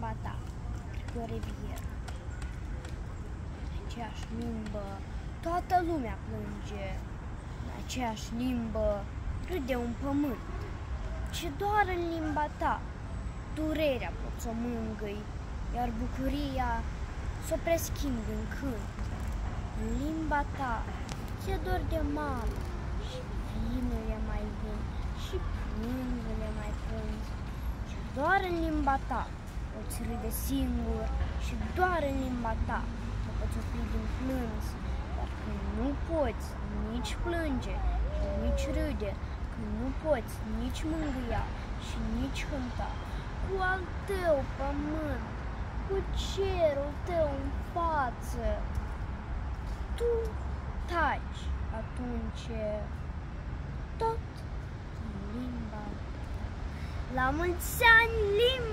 limba ta, Grigore Vieră. În aceeași limbă toată lumea plânge, în aceeași limbă râde un pământ. Și doar în limba ta durerea poți să o mângâi, iar bucuria s-o preschimbi în cânt. În limba ta ți-e dor de mamă și vinul e mai vin și plânsul e mai plâns. Și doar în limba ta poți râde singur și doar în limba ta te poți opri din plâns. Dar când nu poți nici plânge și nici râde, când nu poți nici mângâia și nici cânta, cu al tău pământ, cu cerul tău în față, tu taci atunci tot în limba ta. La mulți ani, limba!